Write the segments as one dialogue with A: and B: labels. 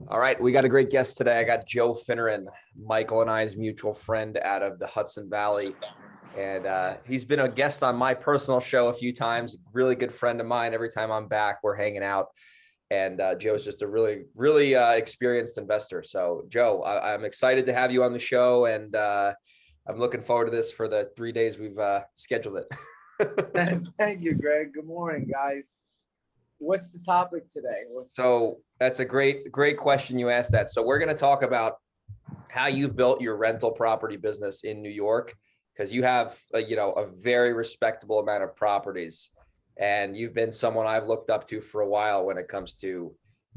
A: All right, we got a great guest today. I got Joe Finneran, Michael and I's mutual friend out of the Hudson Valley. And he's been a guest on my personal show a few times, really good friend of mine. Every time I'm back, we're hanging out. And Joe's just a really experienced investor. So, Joe, I'm excited to have you on the show. And I'm looking forward to this for the 3 days we've scheduled it.
B: Thank you, Greg. Good morning, guys. What's the topic today?
A: So that's a great question you asked that. So we're going to talk about how you've built your rental property business in New York, because you have a very respectable amount of properties, and you've been someone I've looked up to for a while when it comes to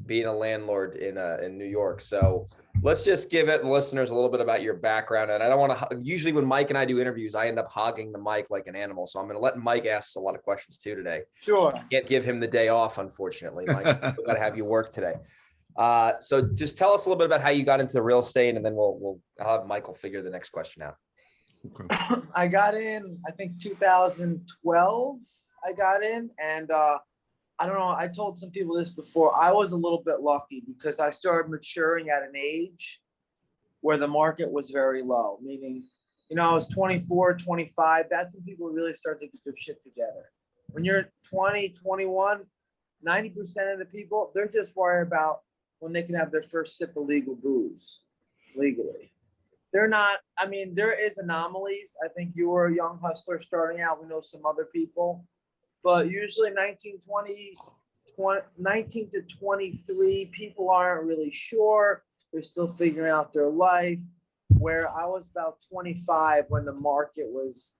A: being a landlord in New York. So let's just give it listeners a little bit about your background. And I don't want to, usually when Mike and I do interviews, I end up hogging the mic like an animal. So I'm going to let Mike ask a lot of questions too today.
B: Sure.
A: Can't give him the day off, unfortunately. Mike, we've got to have you work today. So just tell us a little bit about how you got into real estate, and then I'll have Michael figure the next question out.
B: Okay. I got in, I think 2012, I got in, and I don't know, I told some people this before. I was a little bit lucky because I started maturing at an age where the market was very low, meaning, I was 24, 25. That's when people really start to get their shit together. When you're 20, 21, 90% of the people, they're just worried about when they can have their first sip of legal booze legally. They're not, there is anomalies. I think you were a young hustler starting out. We know some other people. But usually 19 to 23, people aren't really sure. They're still figuring out their life. Where I was about 25 when the market was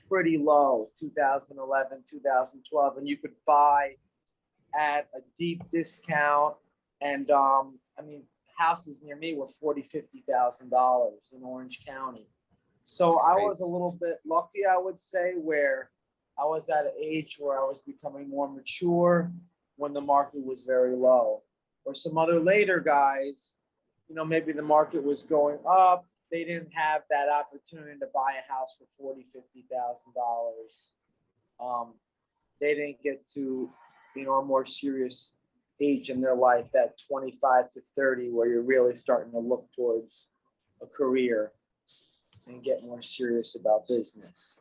B: pretty low, 2011, 2012, and you could buy at a deep discount. And houses near me were $40,000, $50,000 in Orange County. So I was a little bit lucky, I would say, where I was at an age where I was becoming more mature when the market was very low. Or some other later guys, maybe the market was going up. They didn't have that opportunity to buy a house for $40,000, $50,000. They didn't get to, a more serious age in their life, that 25 to 30, where you're really starting to look towards a career and get more serious about business.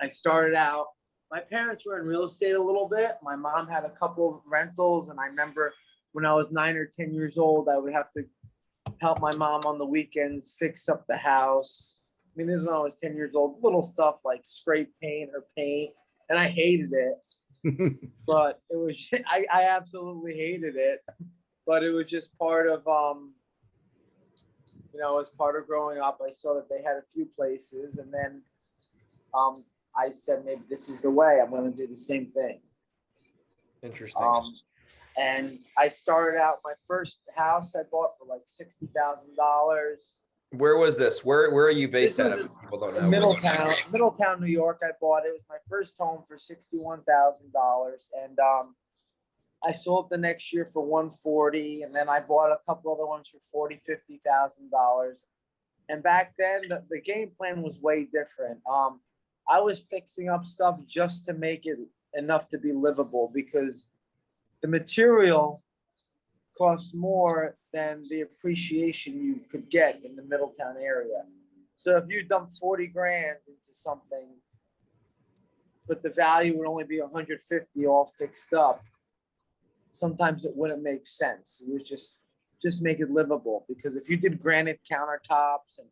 B: I started out, my parents were in real estate a little bit. My mom had a couple of rentals, and I remember when I was 9 or 10 years old, I would have to help my mom on the weekends fix up the house. This is when I was 10 years old, little stuff like scrape paint or paint, and I hated it. But it was, I absolutely hated it, but it was just part of, as part of growing up. I saw that they had a few places, and then I said, maybe this is the way. I'm going to do the same thing.
A: Interesting.
B: And I started out, my first house I bought for like $60,000.
A: Where was this? Where are you based out of? People don't know.
B: Middletown, New York. I bought it. It was my first home for $61,000, and I sold the next year for $140,000, and then I bought a couple other ones for $40,000, $50,000. And back then, the game plan was way different. I was fixing up stuff just to make it enough to be livable, because the material costs more than the appreciation you could get in the Middletown area. So if you dump 40 grand into something, but the value would only be 150 all fixed up, sometimes it wouldn't make sense. It was just make it livable, because if you did granite countertops and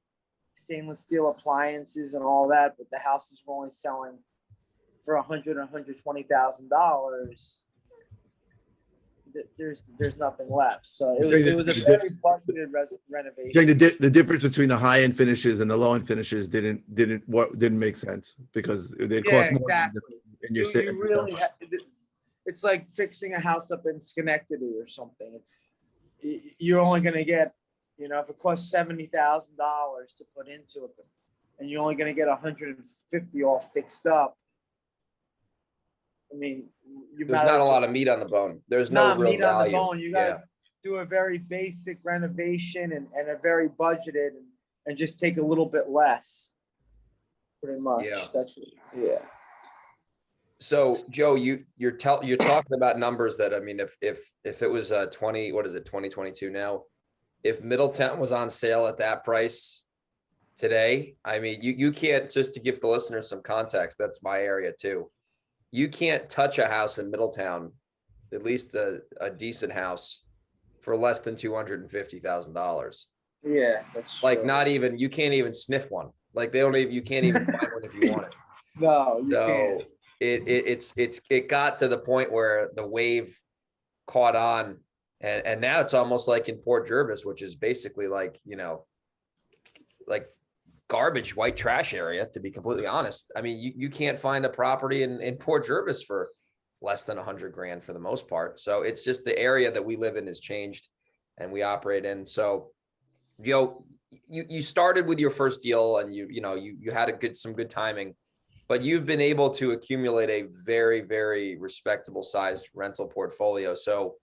B: stainless steel appliances and all that, but the houses were only selling for $100,000 or $120,000, there's nothing left. So it was a very budgeted renovation.
C: You're saying the difference between the high end finishes and the low end finishes didn't make sense because they cost more.
B: Exactly. It's like fixing a house up in Schenectady or something. You're only going to get, if it costs $70,000 to put into it, and you're only going to get 150 all fixed up.
A: There's not a lot of meat on the bone. There's no real meat on the bone.
B: You got to do a very basic renovation and a very budgeted and just take a little bit less. Pretty much.
A: Yeah. So Joe, you're talking about numbers that, I mean, if it was 2022 now, if Middletown was on sale at that price today, I mean, you can't, just to give the listeners some context, that's my area too. You can't touch a house in Middletown, at least a decent house, for less than $250,000.
B: Yeah, that's
A: Like,
B: true.
A: not even, you can't even sniff one. Like, they don't even, you can't even find one if you want it.
B: No, you
A: So
B: can't.
A: it got to the point where the wave caught on, and now it's almost like in Port Jervis, which is basically like, like garbage, white trash area, to be completely honest. I mean, you can't find a property in Port Jervis for less than 100 grand for the most part. So it's just the area that we live in has changed and we operate in. So Joe, you started with your first deal, and you had some good timing, but you've been able to accumulate a very, very respectable sized rental portfolio. So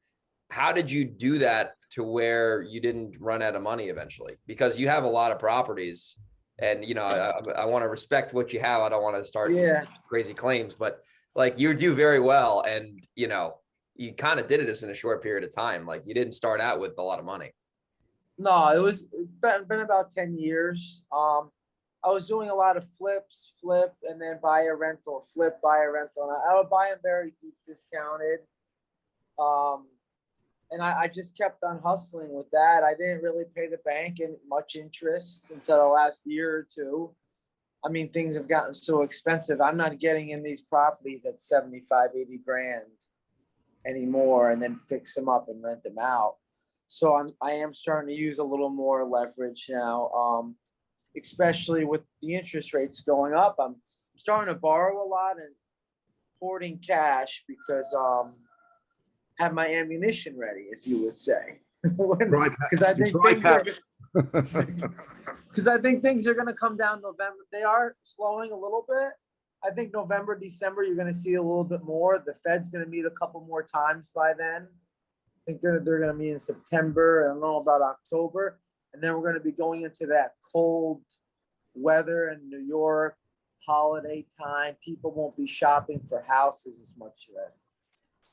A: how did you do that to where you didn't run out of money eventually? Because you have a lot of properties, and I want to respect what you have. I don't want to start crazy claims, but like, you do very well, and you kind of did this in a short period of time. Like, you didn't start out with a lot of money.
B: No, it's been about 10 years. I was doing a lot of flip, and then buy a rental, flip, buy a rental. And I would buy them very deep discounted. And I just kept on hustling with that. I didn't really pay the bank much interest until the last year or two. I mean, things have gotten so expensive. I'm not getting in these properties at 75, 80 grand anymore and then fix them up and rent them out. So I am starting to use a little more leverage now, especially with the interest rates going up. I'm starting to borrow a lot and hoarding cash because have my ammunition ready, as you would say. Because I think things are going to come down November. They are slowing a little bit. I think November, December, you're going to see a little bit more. The Fed's going to meet a couple more times by then. I think they're going to meet in September. I don't know about October. And then we're going to be going into that cold weather in New York, holiday time. People won't be shopping for houses as much yet.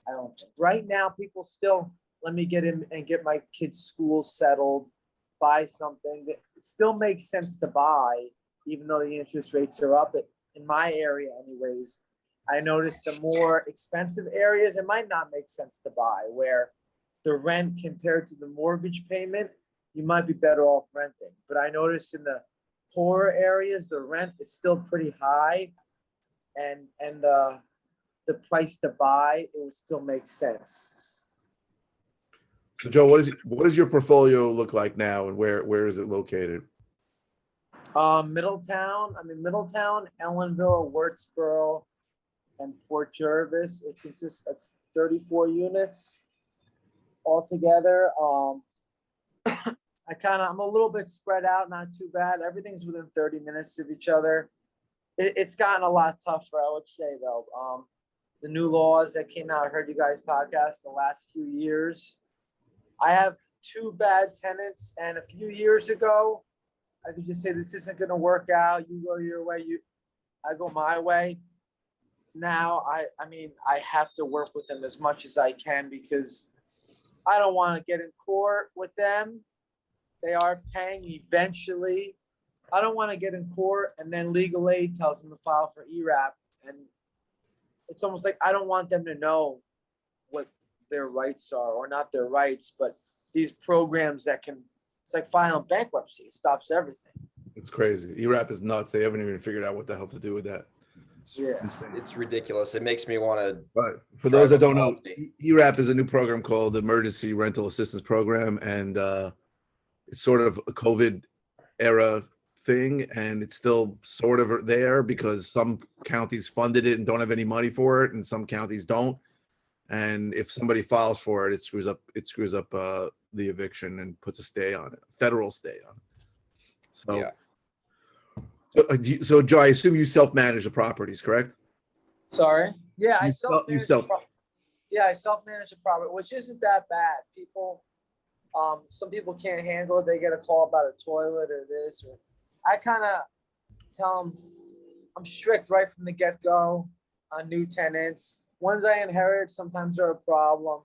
B: I don't think. Right now, people still, let me get in and get my kids' school settled, buy something that it still makes sense to buy, even though the interest rates are up. In my area anyways, I noticed the more expensive areas, it might not make sense to buy, where the rent compared to the mortgage payment, you might be better off renting. But I noticed in the poorer areas, the rent is still pretty high, and the price to buy, it would still make sense.
C: So Joe, what does your portfolio look like now, and where is it located?
B: Middletown, Ellenville, Wurtsboro, and Port Jervis. It consists of 34 units altogether. I'm a little bit spread out, not too bad. Everything's within 30 minutes of each other. It's gotten a lot tougher, I would say, though. The new laws that came out, I heard you guys' podcast the last few years. I have 2 bad tenants, and a few years ago, I could just say, this isn't going to work out. You go your way, I go my way. Now, I have to work with them as much as I can because I don't want to get in court with them. They are paying eventually. I don't want to get in court and then legal aid tells them to file for ERAP. And it's almost like I don't want them to know what their rights are, or not their rights, but these programs that it's like filing bankruptcy. It stops everything.
C: It's crazy. ERAP is nuts. They haven't even figured out what the hell to do with that.
B: Yeah,
A: it's ridiculous. It makes me want to.
C: But for those that don't know, ERAP is a new program called Emergency Rental Assistance Program, and it's sort of a COVID era thing, and it's still sort of there because some counties funded it and don't have any money for it, and some counties don't. And if somebody files for it, it screws up the eviction and puts a stay on it, federal stay on it. So,
B: yeah.
C: So Joe, I assume you self-manage the properties, correct?
B: Sorry. Yeah, I
C: self-manage
B: a property, which isn't that bad. Some people can't handle it. They get a call about a toilet or this. Or I kind of tell them I'm strict right from the get-go. on new tenants. Ones I inherit sometimes are a problem.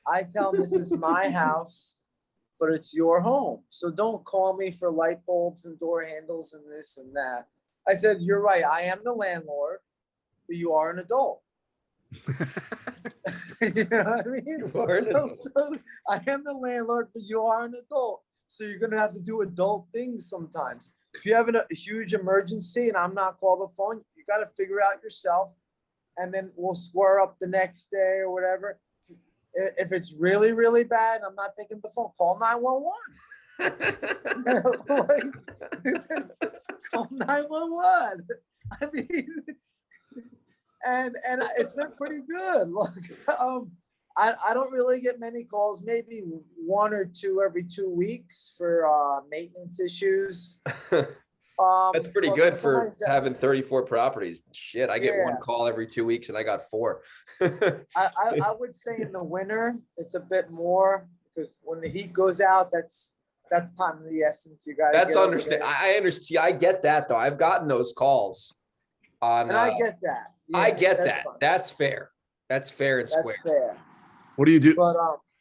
B: I tell them this is my house, but it's your home. So don't call me for light bulbs and door handles and this and that. I said, you're right. I am the landlord, but you are an adult. You know what I mean? So I am the landlord, but you are an adult. So you're going to have to do adult things sometimes. If you have a huge emergency and I'm not called the phone, you got to figure out yourself, and then we'll square up the next day or whatever. If it's really, really bad, I'm not picking the phone. Call 911. Call 911. I mean, and it's been pretty good. Look, I don't really get many calls, maybe 1 or 2 every 2 weeks for maintenance issues.
A: That's pretty good for having 34 properties. Shit, I get 1 call every 2 weeks and I got 4.
B: I would say in the winter it's a bit more, because when the heat goes out, that's time of the essence. You got to.
A: That's understand. I understand. I get that though. I've gotten those calls.
B: And I get that. Yeah,
A: I get that.
B: Fine.
A: That's fair. That's fair and square.
B: That's fair.
C: What do you do?
B: But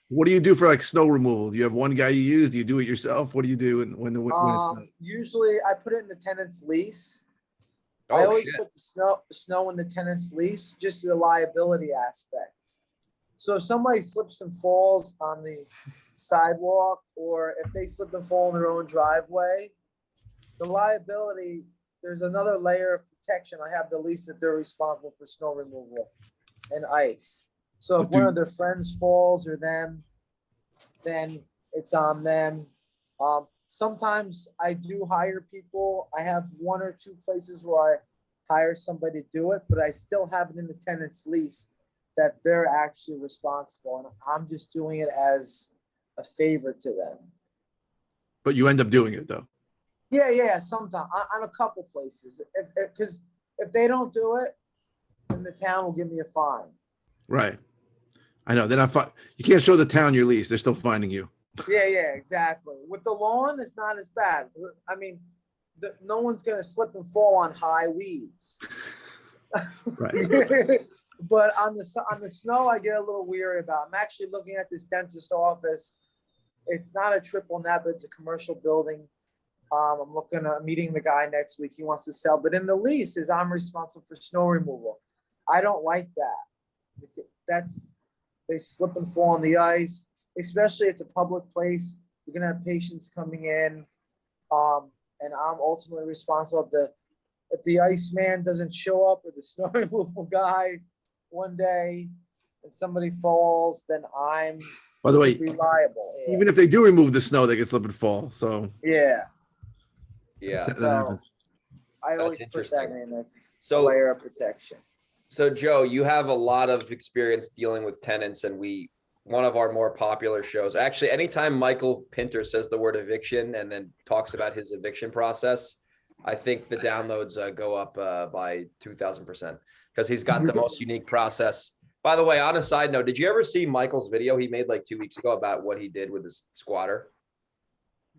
C: what do you do for like snow removal? Do you have one guy you use? Do you do it yourself? What do you do when it's snow?
B: Usually I put it in the tenant's lease.
A: Oh,
B: I always put the snow in the tenant's lease, just the liability aspect. So if somebody slips and falls on the sidewalk, or if they slip and fall in their own driveway, the liability, there's another layer of protection. I have the lease that they're responsible for snow removal and ice. So if one of their friends falls or them, then it's on them. Sometimes I do hire people. I have 1 or 2 places where I hire somebody to do it, but I still have it in the tenant's lease that they're actually responsible, and I'm just doing it as a favor to them.
C: But you end up doing it though.
B: Yeah. Sometimes on a couple places, because if they don't do it, then the town will give me a fine.
C: Right. I know. They're not. You can't show the town your lease. They're still finding you.
B: Yeah, exactly. With the lawn, it's not as bad. I mean, no one's gonna slip and fall on high weeds.
C: Right.
B: But on the snow, I get a little weary about. I'm actually looking at this dentist office. It's not a triple net, but it's a commercial building. I'm meeting the guy next week. He wants to sell, but in the lease is I'm responsible for snow removal. I don't like that. They slip and fall on the ice, especially if it's a public place. You're gonna have patients coming in, and I'm ultimately responsible. If the Iceman doesn't show up, or the snow removal guy one day, and somebody falls, then I'm,
C: by the way,
B: reliable. Yeah.
C: Even if they do remove the snow, they can slip and fall. So
B: yeah.
C: So
B: I always put that in. That's
A: a
B: layer of protection.
A: So Joe, you have a lot of experience dealing with tenants, and one of our more popular shows. Actually, anytime Michael Pinter says the word eviction and then talks about his eviction process, I think the downloads go up by 2,000%, because he's got the most unique process. By the way, on a side note, did you ever see Michael's video he made like 2 weeks ago about what he did with his squatter?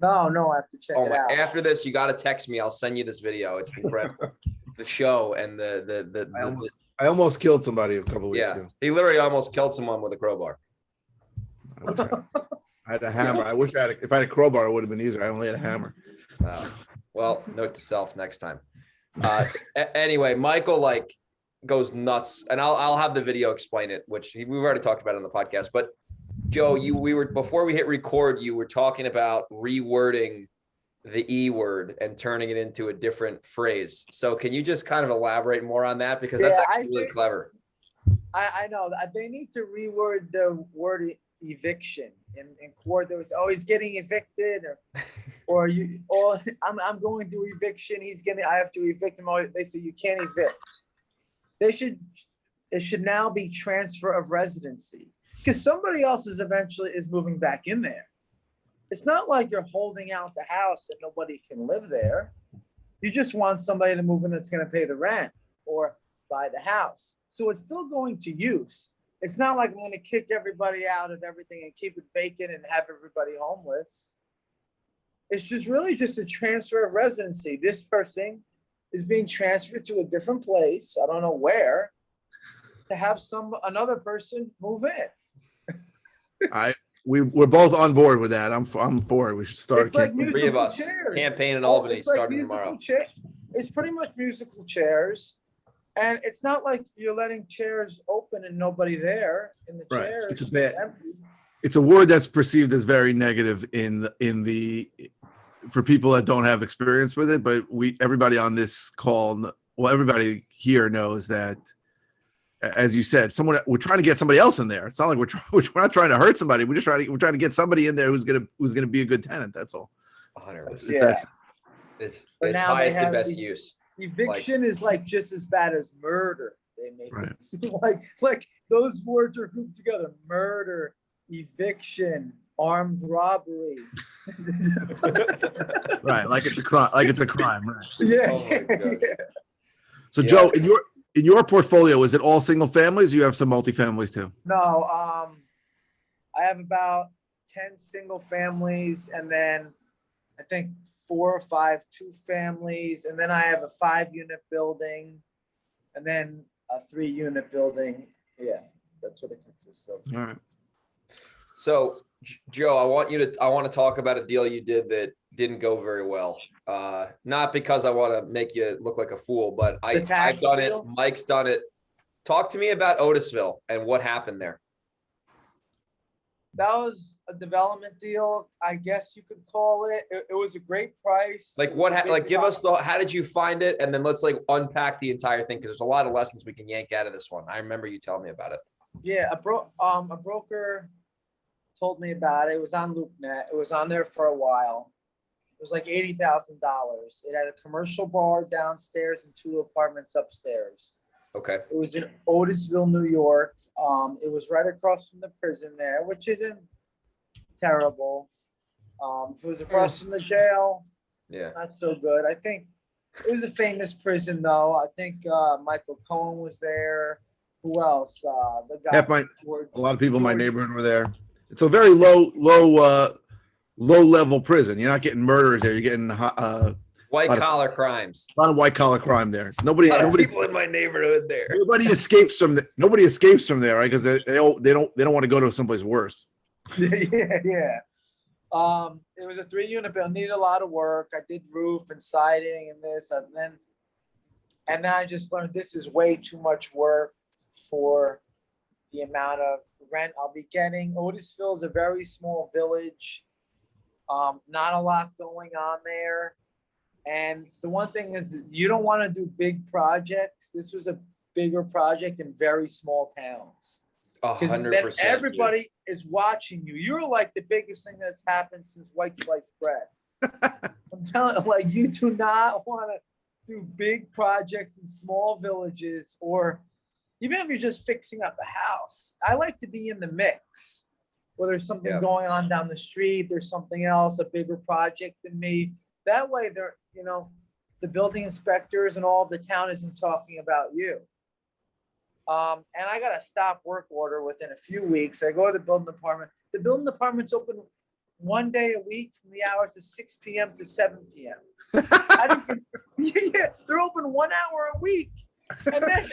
B: No, I have to check it out.
A: After this, you got to text me. I'll send you this video. It's incredible. The show and
C: I almost killed somebody a couple weeks ago.
A: He literally almost killed someone with a crowbar.
C: I had a hammer. I wish if I had a crowbar, it would have been easier. I only had a hammer.
A: Well, note to self next time. Anyway, Michael goes nuts, and I'll have the video explain it, which we've already talked about on the podcast. But Joe, before we hit record, you were talking about rewording the E word and turning it into a different phrase. So can you just kind of elaborate more on that? Because that's actually really clever.
B: I know that they need to reword the word eviction in court. There was always getting evicted, or I'm going through eviction. I have to evict him. They say you can't evict. It should now be transfer of residency, because somebody else is moving back in there. It's not like you're holding out the house and nobody can live there. You just want somebody to move in that's going to pay the rent or buy the house. So it's still going to use. It's not like I'm going to kick everybody out of everything and keep it vacant and have everybody homeless. It's just really just a transfer of residency. This person is being transferred to a different place. I don't know where. to have another person move in.
C: We're both on board with that. I'm for it. We should start.
B: It's like
A: Three of
B: musical
A: us.
B: chairs.
A: Campaign in Albany
B: It's like
A: starting
B: musical
A: tomorrow.
B: It's pretty much musical chairs. And it's not like you're letting chairs open and nobody there in the
C: Right.
B: chairs.
C: It's a bad.
B: Empty.
C: It's a word that's perceived as very negative for people that don't have experience with it. But everybody on this call, well, everybody here knows that, as you said, we're trying to get somebody else in there. It's not like we're not trying to hurt somebody. We're trying to get somebody in there who's gonna be a good tenant. That's all.
A: 100%.
B: Yeah.
A: It's
B: now
A: highest
B: they
A: and
B: have
A: best use.
B: Eviction is like just as bad as murder. They make
C: Right.
B: it seem like those words are grouped together. Murder, eviction, armed robbery.
C: Right, like it's a crime. Right.
B: Yeah.
A: Oh my God.
C: So
A: Yeah.
C: Joe, in your portfolio, is it all single families? Or you have some multifamilies too.
B: No, I have about 10 single families, and then I think 4 or 5 2 families, and then I have a 5-unit building, and then a 3-unit building. Yeah, that's what it consists of.
C: All right.
A: So, Joe, I want to talk about a deal you did that didn't go very well. Not because I want to make you look like a fool, but I've done
B: deal?
A: it. Mike's done it. Talk to me about Otisville and what happened there.
B: That was a development deal, I guess you could call it. It was a great price.
A: Like give us how did you find it? And then let's unpack the entire thing, because there's a lot of lessons we can yank out of this one. I remember you telling me about it.
B: Yeah, a broker told me about it. It was on LoopNet. It was on there for a while. It was like $80,000. It had a commercial bar downstairs and 2 apartments upstairs.
A: Okay.
B: It was in Otisville, New York. It was right across from the prison there, which isn't terrible. If it was across from the jail,
A: Yeah.
B: not so good. I think it was a famous prison, though. I think Michael Cohen was there. Who else? The guy.
C: A lot of people in my neighborhood were there. It's a very low level prison. You're not getting murderers there. You're getting
A: White collar crimes.
C: a lot of white collar crime there.
A: Nobody people in my neighborhood there.
C: Nobody escapes from there, right? Because they don't want to go to someplace worse.
B: Yeah. It was a 3-unit building. Needed a lot of work. I did roof and siding and this, and then I just learned this is way too much work for the amount of rent I'll be getting. Otisville is a very small village. Not a lot going on there. And the one thing is, you don't want to do big projects. This was a bigger project in very small towns.
A: 100%.
B: Everybody is watching you. You're like the biggest thing that's happened since white sliced bread. I'm telling you, you do not want to do big projects in small villages, or even if you're just fixing up a house. I like to be in the mix. Where there's something going on down the street, there's something else, a bigger project than me. That way, the building inspectors and all of the town isn't talking about you. And I got a stop work order within a few weeks. I go to the building department. The building department's open 1 day a week from the hours of 6 p.m. to 7 p.m. Yeah, they're open 1 hour a week, and then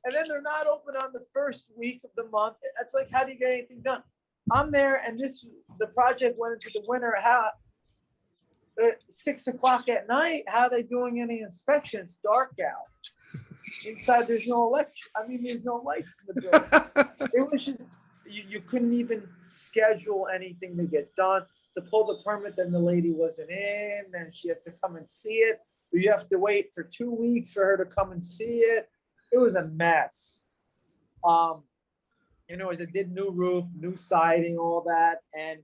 B: they're not open on the first week of the month. It's like, how do you get anything done? I'm there, and the project went into the winter. 6 o'clock at night. How are they doing any inspections? Dark out. Inside, there's no there's no lights in the building. It was just you couldn't even schedule anything to get done. To pull the permit, then the lady wasn't in. Then she has to come and see it. You have to wait for 2 weeks for her to come and see it. It was a mess. I did new roof, new siding, all that, and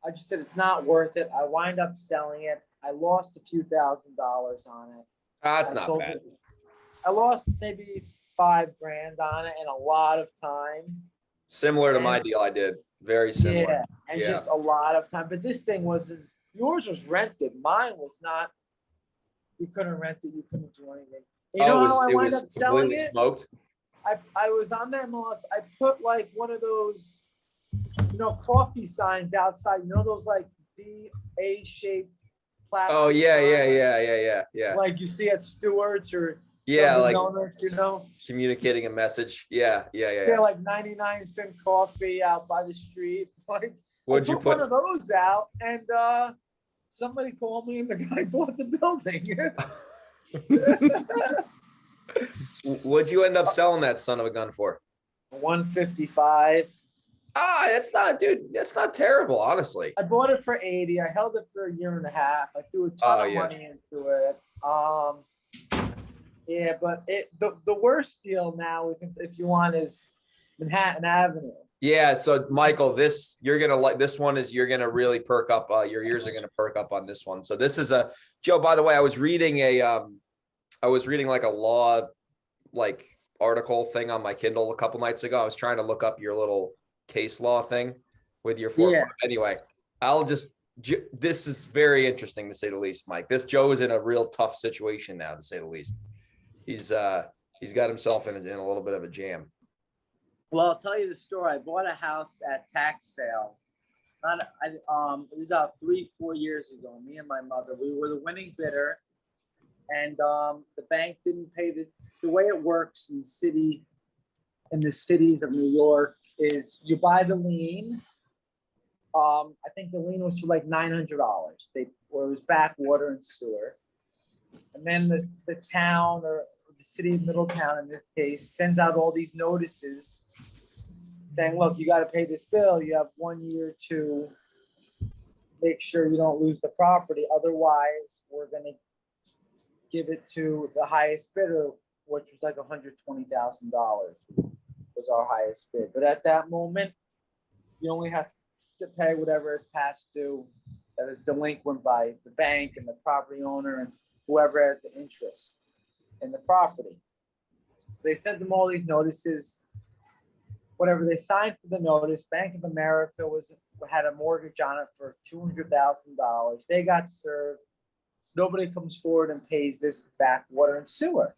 B: I just said it's not worth it. I wind up selling it. I lost a few $1,000s on it.
A: That's not bad.
B: I lost maybe $5,000 on it and a lot of time.
A: Similar to my deal I did. Very similar.
B: Yeah, and just a lot of time. But this thing wasn't, yours was rented. Mine was not. You couldn't rent it. You couldn't do anything. You know how I wound up selling it?
A: Smoked?
B: I was on that MLS. I put like one of those, coffee signs outside. Those like VA-shaped plastic.
A: Oh yeah.
B: Like you see at Stewart's or
A: Yeah,
B: Dunkin'
A: like
B: Donuts,
A: communicating a message. Yeah, yeah, yeah,
B: they're
A: yeah.
B: like 99-cent coffee out by the street. Like I
A: What'd you
B: put one
A: put?
B: of those out, and somebody called me, and the guy bought the building.
A: What'd you end up selling that son of a gun for?
B: 155.
A: Ah, that's not, dude. That's not terrible, honestly.
B: I bought it for 80. I held it for a year and a half. I threw a ton
A: Oh,
B: of
A: yeah.
B: money into it. Yeah, but the worst deal now, if you want, is Manhattan Avenue.
A: Yeah. So Michael, you're gonna like this one. You're gonna really perk up. Your ears are gonna perk up on this one. So this is a Joe. By the way, I was reading like a law article thing on my Kindle a couple nights ago. I was trying to look up your little case law thing with your
B: Yeah.
A: Anyway, this is very interesting to say the least, Mike. This Joe is in a real tough situation now, to say the least. He's got himself in a little bit of a jam.
B: Well, I'll tell you the story. I bought a house at tax sale. It was about 3-4 years ago. Me and my mother, we were the winning bidder, and the bank didn't pay the way it works in the cities of New York is you buy the lien. I think the lien was for like $900. It was backwater and sewer, and then the town or the city of Middletown in this case sends out all these notices saying, look, you got to pay this bill. You have 1 year to make sure you don't lose the property. Otherwise, we're going to give it to the highest bidder, which was like $120,000 was our highest bid. But at that moment, you only have to pay whatever is past due that is delinquent by the bank and the property owner and whoever has the interest in the property. So they sent them all these notices. Whatever they signed for the notice, Bank of America had a mortgage on it for $200,000. They got served. Nobody comes forward and pays this backwater and sewer.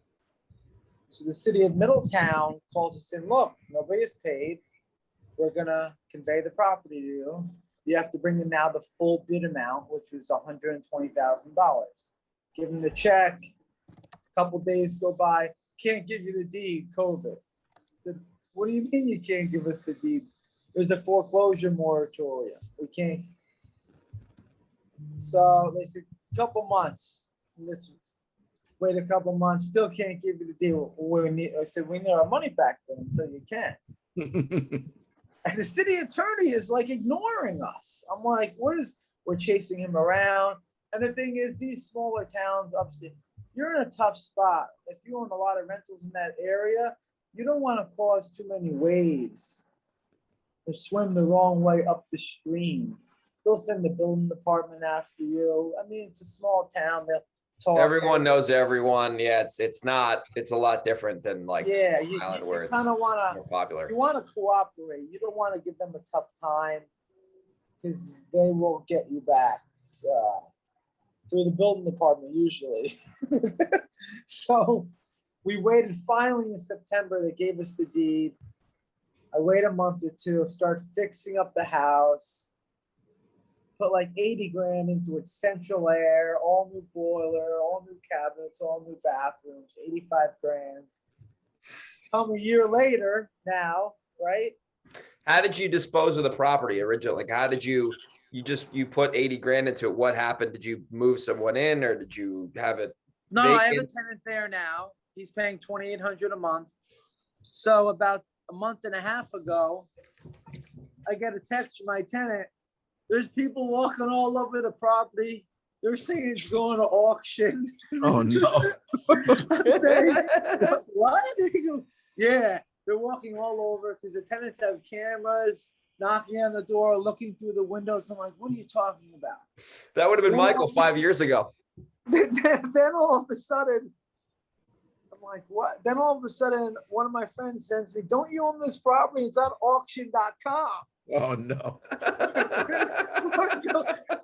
B: So the city of Middletown calls us in, look, nobody has paid. We're going to convey the property to you. You have to bring in now the full bid amount, which was $120,000. Give them the check. A couple days go by. Can't give you the deed, COVID. I said, what do you mean you can't give us the deed? There's a foreclosure moratorium. We can't. So they said, couple months. Let's wait a couple months. Still can't give you the deal. I said, we need our money back then until you can. And the city attorney is like ignoring us. I'm like, we're chasing him around. And the thing is, these smaller towns upstate, you're in a tough spot. If you own a lot of rentals in that area, you don't want to cause too many waves or swim the wrong way up the stream. They'll send the building department after you. I mean, it's a small town. They'll talk.
A: Everyone knows everyone. Yeah, it's a lot different than like Island where
B: you
A: it's
B: kind of want
A: more popular.
B: You want to cooperate. You don't want to give them a tough time because they will get you back through the building department usually. So we waited. Finally in September, they gave us the deed. I wait a month or two, start fixing up the house. Put like 80 grand into it, central air, all new boiler, all new cabinets, all new bathrooms, 85 grand. Come a year later now, right?
A: How did you dispose of the property originally? Like, how did you put 80 grand into it? What happened? Did you move someone in or did you have it?
B: No,
A: vacant?
B: I have a tenant there now. He's paying $2,800 a month. So about a month and a half ago, I get a text from my tenant. There's people walking all over the property. They're saying it's going to auction.
C: Oh, no.
B: I'm saying, what? Yeah, they're walking all over because the tenants have cameras, knocking on the door, looking through the windows. I'm like, what are you talking about?
A: That would have been Michael 5 years ago.
B: Then all of a sudden, I'm like, what? Then all of a sudden, one of my friends sends me, don't you own this property? It's on auction.com.
C: Oh, no.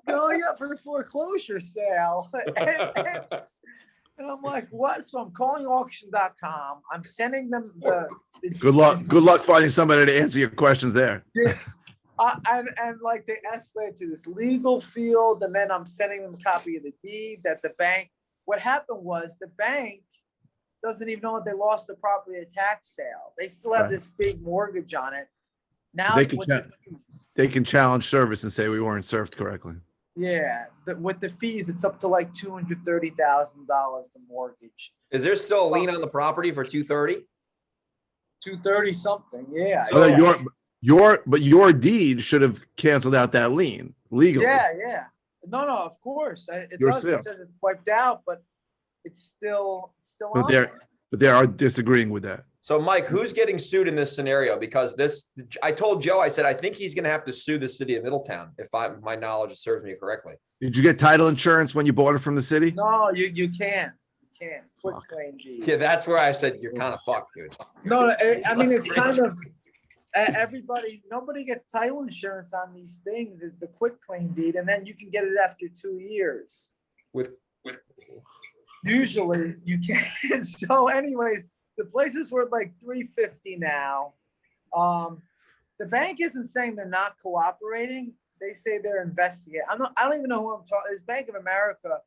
B: Going up for a foreclosure sale. And I'm like, what? So I'm calling auction.com. I'm sending them the
C: Good luck finding somebody to answer your questions there.
B: Yeah. And like they escalate to this legal field, and then I'm sending them a copy of the deed that the bank. What happened was the bank doesn't even know that they lost the property at tax sale. They still have
C: Right.
B: this big mortgage on it. Now
C: They can
B: with
C: check.
B: the fees,
C: They can challenge service and say we weren't served correctly.
B: yeah, but with the fees, it's up to like $230,000 the mortgage.
A: Is there still a lien on the property for 230?
B: 230 something, yeah.
C: Oh,
B: yeah.
C: but your deed should have canceled out that lien legally.
B: Yeah. No, of course. It
C: Your
B: does.
C: sale.
B: It says it's wiped out, but it's still
C: But
B: on there.
C: they are disagreeing with that.
A: So Mike, who's getting sued in this scenario? Because I told Joe, I said, I think he's going to have to sue the city of Middletown if my knowledge serves me correctly.
C: Did you get title insurance when you bought it from the city?
B: No, you can't. You can't. Quick
C: Fuck.
B: claim deed.
A: Yeah, that's where I said, you're kind of fucked, dude.
B: No, I mean, it's kind of nobody gets title insurance on these things. Is the quick claim deed, and then you can get it after 2 years.
A: With
B: Usually you can. So, anyways, the place is worth like $350 now. The bank isn't saying they're not cooperating. They say they're investigating. I don't even know who I'm talking. It's Bank of America.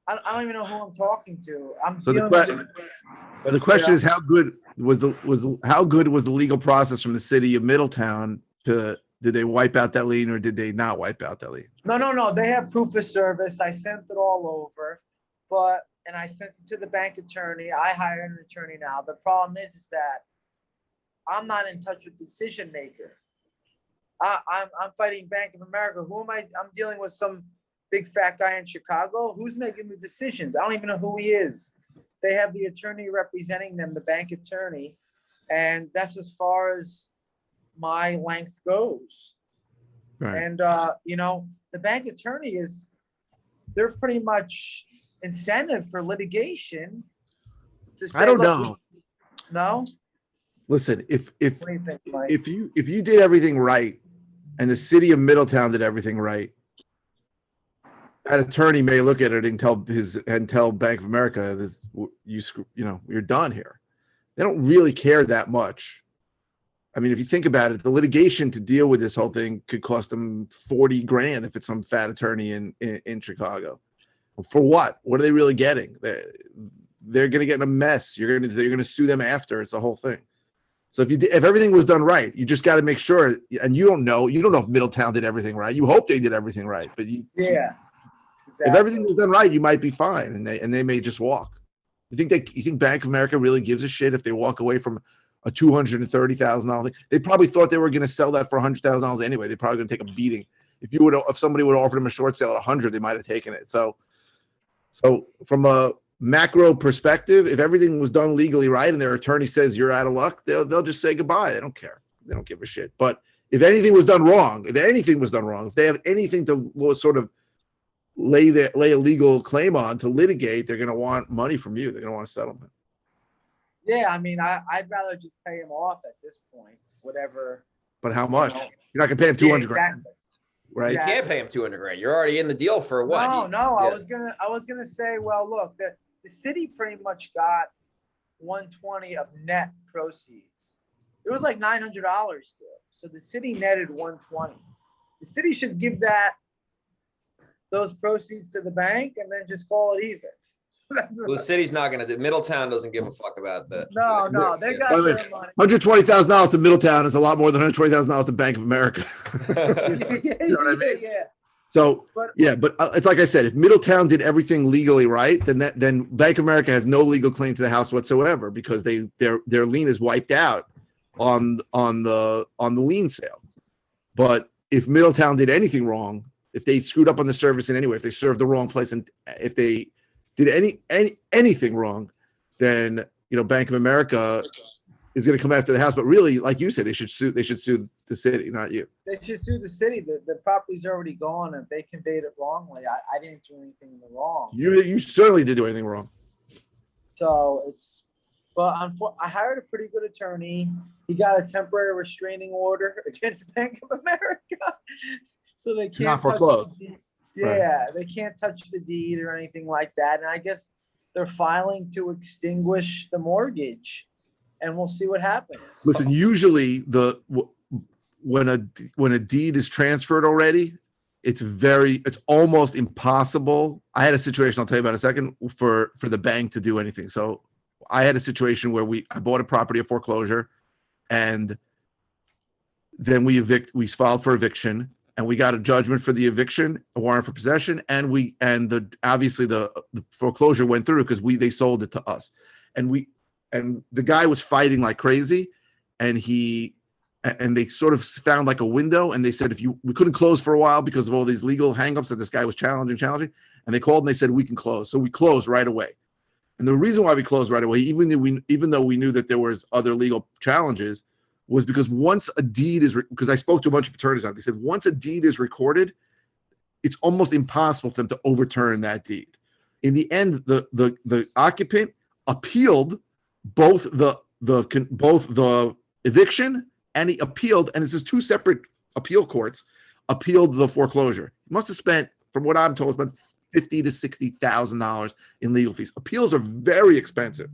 B: I don't even know who I'm talking to.
C: So the question is, how good was the legal process from the city of Middletown did they wipe out that lien or did they not wipe out that lien?
B: No. They have proof of service. I sent it all over, and I sent it to the bank attorney. I hired an attorney now. The problem is that I'm not in touch with the decision maker. I'm fighting Bank of America. Who am I? I'm dealing with some big fat guy in Chicago. Who's making the decisions? I don't even know who he is. They have the attorney representing them, the bank attorney, and that's as far as my length goes.
C: Right.
B: And the bank attorney they're pretty much incentive for litigation. To say,
C: I don't know.
B: No.
C: Listen, if
B: What do you think, Mike?
C: if you did everything right and the city of Middletown did everything right, that attorney may look at it and tell Bank of America this, you're done here. They don't really care that much. I mean, if you think about it, the litigation to deal with this whole thing could cost them $40,000 if it's some fat attorney in Chicago. For what? What are they really getting? They're going to get in a mess. They're going to sue them after. It's a whole thing. So if everything was done right, you just got to make sure. And you don't know if Middletown did everything right. You hope they did everything right, but
B: yeah. Exactly.
C: If everything was done right, you might be fine, and they may just walk. You think Bank of America really gives a shit if they walk away from a $230,000 thing? They probably thought they were going to sell that for $100,000 anyway. They're probably going to take a beating. If somebody would have offered them a short sale at 100, they might have taken it. So from a macro perspective, if everything was done legally right and their attorney says you're out of luck, they'll just say goodbye. They don't care. They don't give a shit. But if anything was done wrong, if they have anything to sort of lay a legal claim on to litigate, they're going to want money from you. They're going to want a settlement.
B: Yeah, I mean, I'd rather just pay him off at this point, whatever.
C: But how much? You're not going to pay him $200,000,
B: exactly.
C: right?
A: You can't pay him $200,000. You're already in the deal for what?
B: No.
A: Yeah.
B: I was gonna say, well, look, the city pretty much got $120 of net proceeds. It was like $900 still, so the city netted $120. The city should give those proceeds to the bank and then just call it even.
A: Well, the city's not going to do. Middletown doesn't give a fuck about that.
B: No, they got their money.
C: $120,000 to Middletown is a lot more than $120,000 to Bank of America.
B: You
C: know what I mean?
B: Yeah.
C: So but it's like I said, if Middletown did everything legally right, then Bank of America has no legal claim to the house whatsoever because their lien is wiped out on the lien sale. But if Middletown did anything wrong, if they screwed up on the service in any way, if they served the wrong place, and if they did anything wrong, then Bank of America is going to come after the house. But really, like you said, they should sue the city, not you.
B: They should sue the city. The property's already gone. If they conveyed it wrongly, I didn't do anything wrong.
C: You certainly didn't do anything wrong.
B: So I hired a pretty good attorney. He got a temporary restraining order against Bank of America, so they can't touch the deed. Yeah, They can't touch the deed or anything like that. And I guess they're filing to extinguish the mortgage, and we'll see what happens.
C: Listen, usually when a deed is transferred already, it's almost impossible. I had a situation I'll tell you about in a second for the bank to do anything. So I had a situation where I bought a property at foreclosure, and then we filed for eviction, and we got a judgment for the eviction, a warrant for possession, and obviously the foreclosure went through because they sold it to us, and the guy was fighting like crazy, and they sort of found like a window, and they said we couldn't close for a while because of all these legal hangups that this guy was challenging, and they called and they said we can close, so we closed right away. And the reason why we closed right away, even though we knew that there was other legal challenges, was because once a deed because I spoke to a bunch of attorneys on it, they said once a deed is recorded, it's almost impossible for them to overturn that deed. In the end, the occupant appealed both the eviction, and he appealed, and it's just two separate appeal courts appealed the foreclosure. He must have spent, from what I'm told, about $50,000 to $60,000 in legal fees. Appeals are very expensive.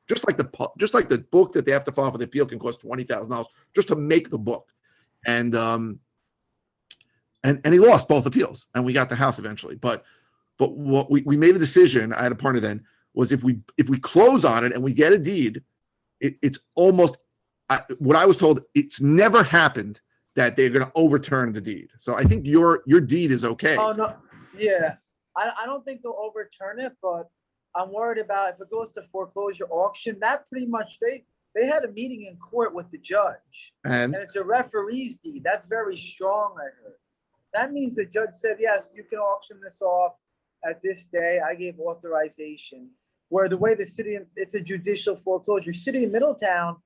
C: Just like the book that they have to file for the appeal can cost $20,000 just to make the book. And he lost both appeals, and we got the house eventually. But what we made a decision, I had a partner then, was if we close on it and we get a deed, it's almost, what I was told, it's never happened that they're going to overturn the deed. So I think your deed is okay.
B: Oh, no. Yeah. I don't think they'll overturn it, but I'm worried about if it goes to foreclosure auction, that pretty much, they had a meeting in court with the judge, and it's a referee's deed. That's very strong, I heard. That means the judge said, yes, you can auction this off at this day. I gave authorization. Where the way it's a judicial foreclosure. City of Middletown,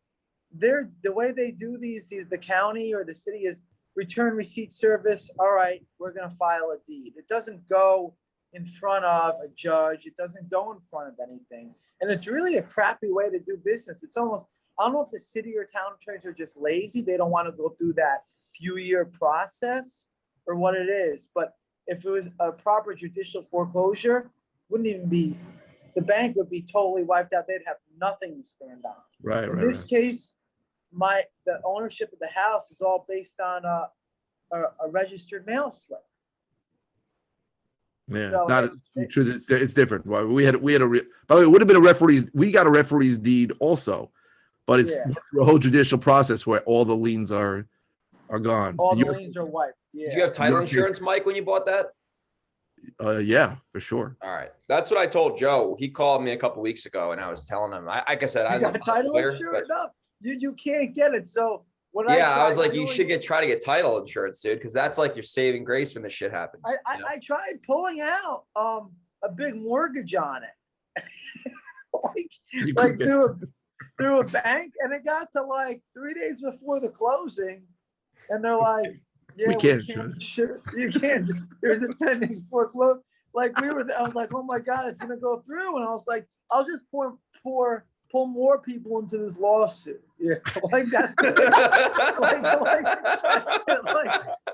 B: the way they do the county or the city is return receipt service. All right, we're going to file a deed. It doesn't go in front of a judge. It doesn't go in front of anything. And it's really a crappy way to do business. It's almost, I don't know if the city or town attorneys are just lazy. They don't want to go through that few-year process or what it is. But if it was a proper judicial foreclosure, the bank would be totally wiped out. They'd have nothing to stand on.
C: Right.
B: In this case, the ownership of the house is all based on a registered mail slip.
C: Yeah,
B: so
C: it's different. By the way, it would have been we got a referee's deed also, but it's through a whole judicial process where all the liens are gone.
B: All the liens are wiped. Yeah.
A: Did you have title insurance, Mike, when you bought that?
C: Yeah, for sure.
A: All right. That's what I told Joe. He called me a couple weeks ago, and I was telling him, like I said,
B: I got title insurance. No, you can't get it. So
A: I was like, you should try to get title insurance, dude, because that's like your saving grace when this shit happens.
B: I tried pulling out a big mortgage on it, like through a bank, and it got to like 3 days before the closing, and they're like, yeah, we can't. Sure, you can't. There's a pending foreclosure. Like I was like, oh my God, it's gonna go through. And I was like, I'll just pull more people into this lawsuit. Yeah, like that.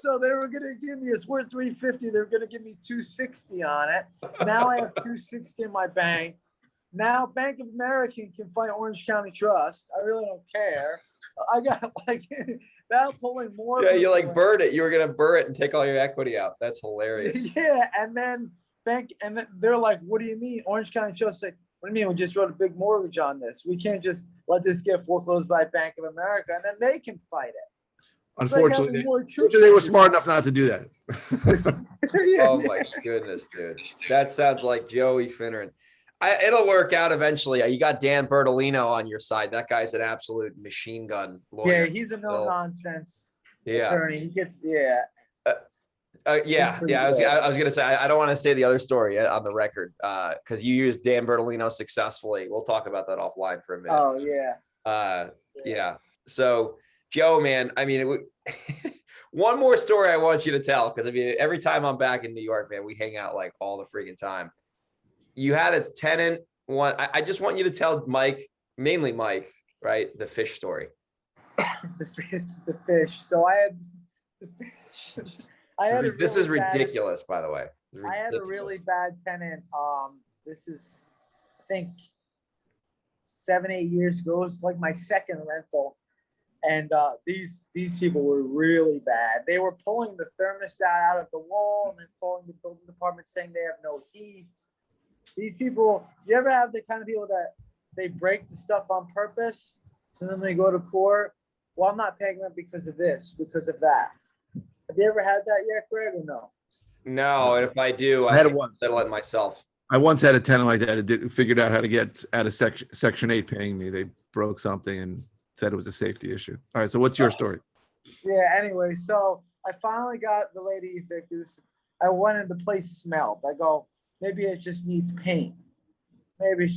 B: So they were gonna give me, it's worth $350. They're gonna give me $260 on it. Now I have $260 in my bank. Now Bank of America can fight Orange County Trust. I really don't care. I got like now pulling more.
A: Yeah, you like burn it. You were gonna burn it and take all your equity out. That's hilarious.
B: Yeah, and then they're like, "What do you mean?" Orange County Trust say, "What do you mean? We just wrote a big mortgage on this. We can't just let this get foreclosed by Bank of America, and then they can fight it."
C: Unfortunately, they were smart enough not to do that.
A: Oh my goodness, dude! That sounds like Joey Finneran. It'll work out eventually. You got Dan Bertolino on your side. That guy's an absolute machine gun lawyer.
B: Yeah, he's a no-nonsense attorney. He gets
A: I was gonna say I don't want to say the other story on the record because you used Dan Bertolino successfully. We'll talk about that offline for a minute.
B: Oh yeah.
A: Yeah. So Joe, man, I mean, one more story I want you to tell because I mean, every time I'm back in New York, man, we hang out like all the freaking time. You had a tenant one. I just want you to tell Mike, mainly Mike, right? The fish story.
B: the fish. So I had the fish.
A: This is ridiculous, by the way.
B: I had a really bad tenant. This is, I think, 7-8 years ago. It was like my second rental. And these people were really bad. They were pulling the thermostat out of the wall and then calling the building department saying they have no heat. These people, you ever have the kind of people that they break the stuff on purpose. So then they go to court. Well, I'm not paying rent because of this, because of that. Have you ever had that yet, Greg, or no?
A: No, and if I do,
C: I
A: I
C: had
A: can
C: it once.
A: settle it myself.
C: I once had a tenant like that. It figured out how to get out of section 8 paying me. They broke something and said it was a safety issue. All right. So what's your story?
B: Yeah, anyway, so I finally got the lady evicted. I went and the place smelled. I go, maybe it just needs paint. Maybe,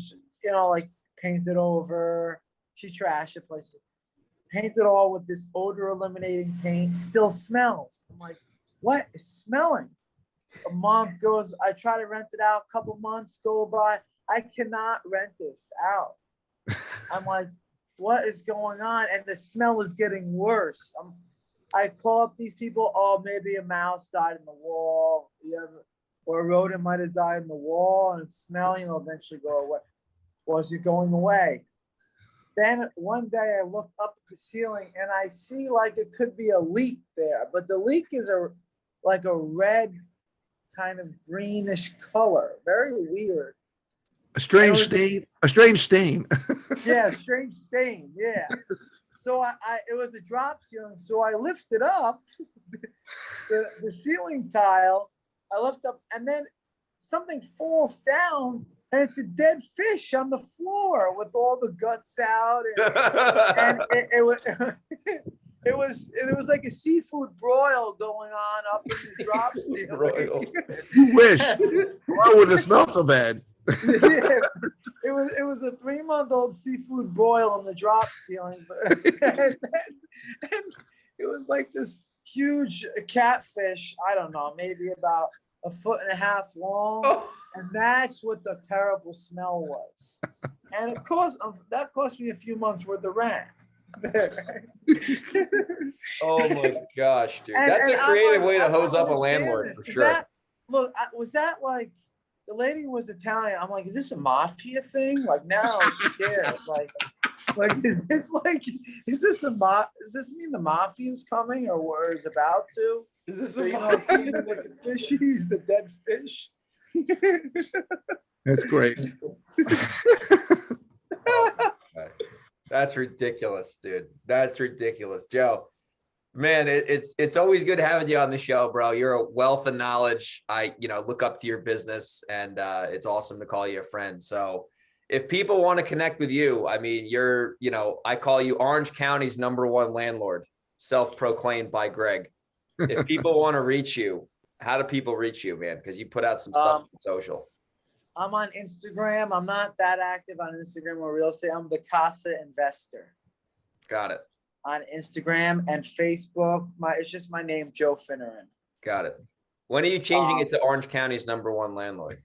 B: like paint it over. She trashed the place. Paint it all with this odor eliminating paint. Still smells. I'm like, what is smelling? A month goes, I try to rent it out. A couple months go by. I cannot rent this out. I'm like, what is going on? And the smell is getting worse. I call up these people. Oh, maybe a mouse died in the wall. Or a rodent might have died in the wall and it's smelling. It'll eventually go away. Was it going away? Then one day I look up at the ceiling and I see like it could be a leak there, but the leak is like a red kind of greenish color. Very weird.
C: A strange stain. A strange stain.
B: Yeah, strange stain. Yeah. So it was a drop ceiling. So I lifted up the ceiling tile. I lift up and then something falls down and it's a dead fish on the floor with all the guts out. And it was like a seafood broil going on up in the drop ceiling.
C: You wish. Why would it smell so bad?
B: Yeah, it was a 3-month-old seafood broil on the drop ceiling, and it was like this huge catfish. I don't know, maybe about 1.5 feet long, and that's what the terrible smell was. And of course, that cost me a few months worth of rent.
A: Oh my gosh, dude! That's a creative way to hose up a landlord for sure.
B: Was that like? The lady was Italian. I'm like, is this a mafia thing? Like now I'm scared. Like is this does this mean the mafia's coming or is about to? Is this a mafia? Like the fishies, the dead fish.
C: That's great.
A: That's ridiculous, dude. That's ridiculous, Joe. Man, it's always good having you on the show, bro. You're a wealth of knowledge. I look up to your business, and it's awesome to call you a friend. So if people want to connect with you, I mean, I call you Orange County's #1 landlord, self-proclaimed by Greg. If people want to reach you, how do people reach you, man? Because you put out some stuff on social.
B: I'm on Instagram. I'm not that active on Instagram or real estate. I'm the Casa Investor.
A: Got it.
B: On Instagram and Facebook. It's just my name, Joe Finneran.
A: Got it. When are you changing it to Orange County's #1 landlord?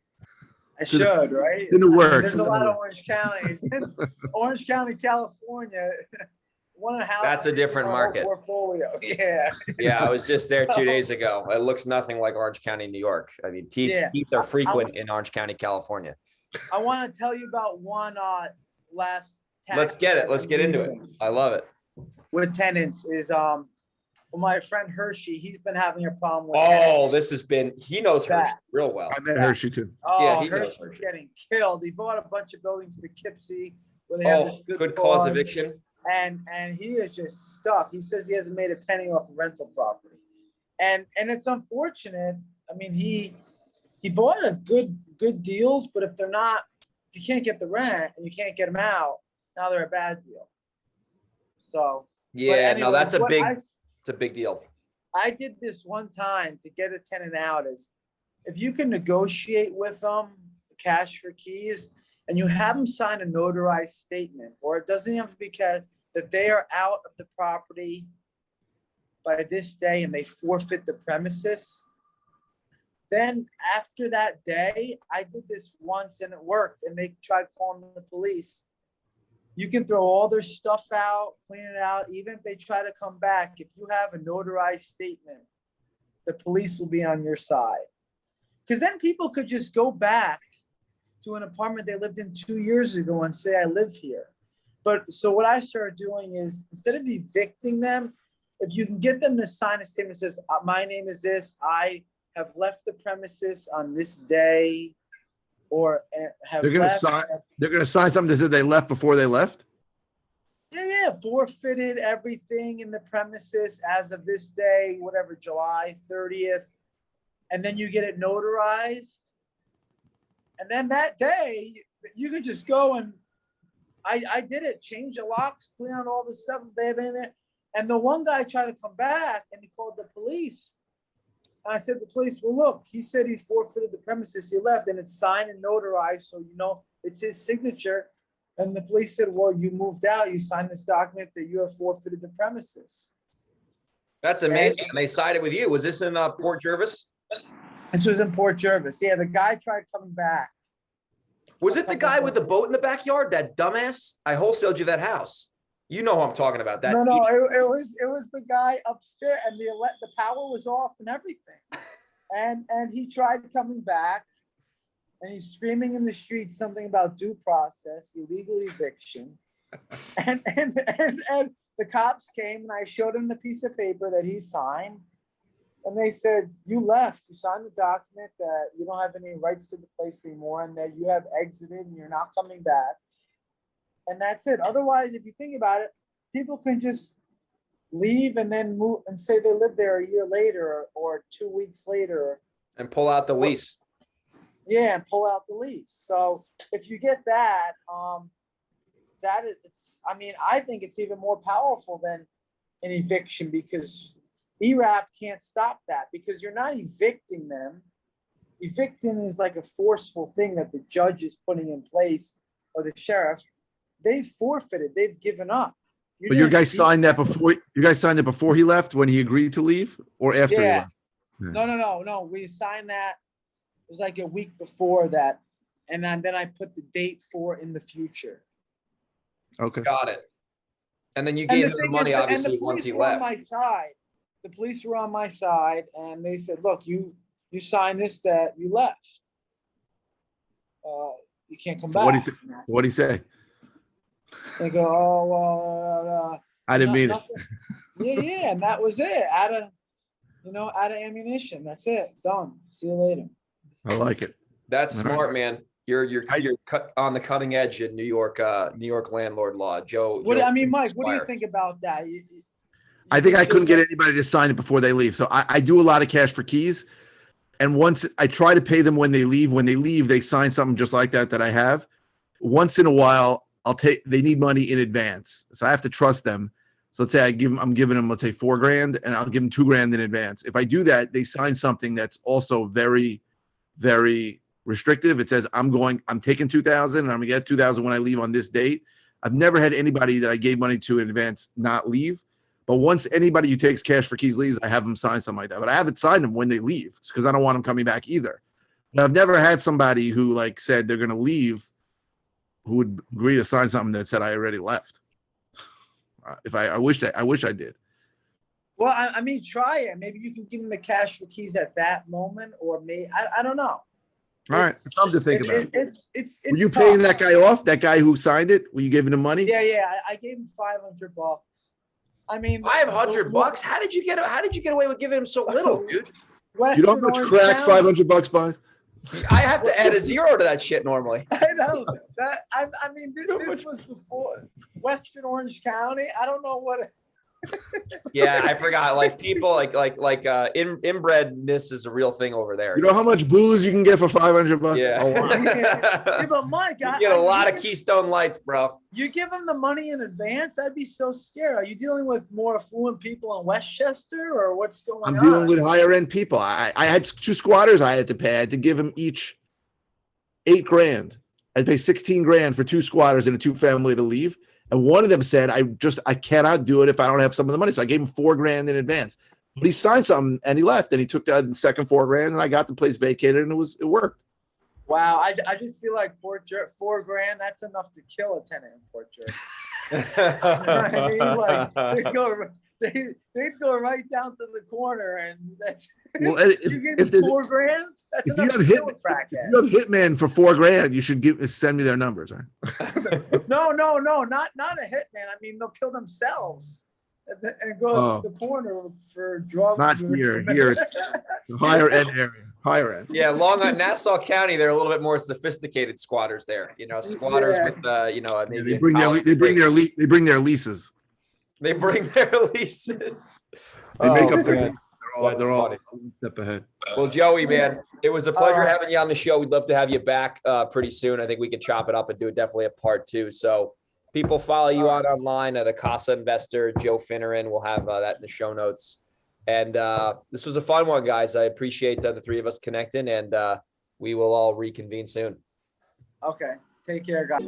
B: I should, right?
C: In the works.
B: There's a lot of Orange counties. Orange County, California.
A: That's a different market.
B: Portfolio. Yeah.
A: Yeah, I was just there 2 days ago. It looks nothing like Orange County, New York. I mean, teeth are frequent in Orange County, California.
B: I want to tell you about one last.
A: Let's get it. Let's get into it. I love it.
B: With tenants is my friend Hershey. He's been having a problem with.
A: He knows Hershey real well.
C: I met Hershey too.
B: Oh, yeah, Hershey's getting killed. He bought a bunch of buildings in Poughkeepsie where they have this good
A: cause eviction.
B: And he is just stuck. He says he hasn't made a penny off the rental property, and it's unfortunate. I mean, he bought a good deals, but if you can't get the rent and you can't get them out, now they're a bad deal. So.
A: Yeah, anyway, that's it's a big deal.
B: I did this one time to get a tenant out is if you can negotiate with them cash for keys and you have them sign a notarized statement, or it doesn't have to be cash, that they are out of the property by this day and they forfeit the premises. Then after that day, I did this once and it worked and they tried calling the police. You can throw all their stuff out, clean it out. Even if they try to come back, if you have a notarized statement, the police will be on your side. Because then people could just go back to an apartment they lived in 2 years ago and say, I live here. But so what I started doing is instead of evicting them, if you can get them to sign a statement that says, my name is this, I have left the premises on this day, or have
C: They're gonna
B: left.
C: sign. They're gonna sign something that said they left before they left.
B: Yeah, forfeited everything in the premises as of this day, whatever, July 30th. And then you get it notarized. And then that day, you could just go and I did it, change the locks, clean out all the stuff they have in there. And the one guy tried to come back and he called the police. And I said to the police, well, look, he said he forfeited the premises, he left, and it's signed and notarized, so you know it's his signature. And the police said, well, you moved out, you signed this document that you have forfeited the premises.
A: That's amazing. And they sided with you. Was this in Port Jervis?
B: This was in Port Jervis. Yeah, the guy tried coming back.
A: Was it the guy with the boat in the backyard? That dumbass? I wholesaled you that house. You know who I'm talking about. That
B: No, it was the guy upstairs, and the power was off and everything. And he tried coming back, and he's screaming in the street something about due process, illegal eviction. And the cops came, and I showed him the piece of paper that he signed. And they said, you left, you signed the document that you don't have any rights to the place anymore and that you have exited and you're not coming back. And that's it. Otherwise, if you think about it, people can just leave and then move and say they live there a year later or 2 weeks later.
A: and pull out the lease.
B: Yeah, and pull out the lease. So if you get that, I mean, I think it's even more powerful than an eviction because ERAP can't stop that because you're not evicting them. Evicting is like a forceful thing that the judge is putting in place or the sheriff. They've forfeited. They've given up.
C: But your guy signed that before. You guys signed it before he left when he agreed to leave, or after he left?
B: No. We signed that. It was like a week before that, and then I put the date for in the future.
C: Okay.
A: Got it. And then you gave him the money, obviously, once he left.
B: On my side. The police were on my side, and they said, "Look, you signed this that you left. You can't come back."
C: What'd he say?
B: They go, "Oh well."
C: I didn't mean it.
B: Yeah, and that was it. Out of ammunition. That's it. Done. See you later.
C: I like it.
A: That's smart, man. You're cut on the cutting edge in New York landlord law. Joe.
B: Mike, what do you think about that?
C: I think I couldn't get anybody to sign it before they leave. So I do a lot of cash for keys. And once I try to pay them when they leave, they sign something just like that I have. Once in a while, they need money in advance. So I have to trust them. So let's say I'm giving them, let's say $4,000 and I'll give them $2,000 in advance. If I do that, they sign something that's also very, very restrictive. It says I'm taking $2,000 and I'm gonna get $2,000 when I leave on this date. I've never had anybody that I gave money to in advance not leave. But once anybody who takes cash for keys leaves, I have them sign something like that. But I haven't signed them when they leave because I don't want them coming back either. But I've never had somebody who said they're going to leave who would agree to sign something that said I already left. I wish I did.
B: Well, I mean, try it. Maybe you can give them the cash for keys at that moment, or maybe I don't know.
C: All right, something to think about.
B: It's
C: Were you
B: tough.
C: paying that guy off? That guy who signed it? Were you giving him money?
B: Yeah. I gave him $500. I mean,
A: $500. How did you get away with giving him so little, dude?
C: You know how much crack $500 buys?
A: I have to add a zero to that shit normally.
B: I know that. I mean, this was before Western Orange County. I don't know what.
A: Yeah, I forgot. Like people, inbredness is a real thing over there.
C: You know how much booze you can get for $500?
A: Yeah.
B: Yeah, but Mike,
A: you get a lot of Keystone Lights, bro.
B: You give them the money in advance? I'd be so scared. Are you dealing with more affluent people in Westchester, or what's going on?
C: I'm dealing with higher end people. I had 2 squatters I had to pay. I had to give them each $8,000. I'd pay $16,000 for 2 squatters and a 2-family to leave. And one of them said, I cannot do it if I don't have some of the money. So I gave him $4,000 in advance. But he signed something and he left, and he took the second $4,000 and I got the place vacated and it worked.
B: Wow, I just feel like $4,000, that's enough to kill a tenant in Port Jervis. You know what I mean? They'd go right down to the corner, and that's
C: well,
B: you give me $4,000. That's
C: if
B: enough to kill a crackhead.
C: If you have hitman for $4,000, you should send me their numbers. Right?
B: No, not a hitman. I mean, they'll kill themselves and go to the corner for drugs.
C: Not here. Here it's a higher end area. higher end.
A: Yeah, Nassau County, they're a little bit more sophisticated squatters there. You know, squatters with you know,
C: Yeah,
A: maybe
C: they bring their leases.
A: They bring their leases.
C: They make
A: Oh,
C: up their
A: man.
C: leases. They're all
A: Funny.
C: one step ahead.
A: Well, Joey, man, it was a pleasure
B: right.
A: having you on the show. We'd love to have you back pretty soon. I think we could chop it up and do definitely a part 2. So people follow you online at Acasa Investor, Joe Finneran. We'll have that in the show notes. And this was a fun one, guys. I appreciate the 3 of us connecting, and we will all reconvene soon.
B: Okay. Take care, guys.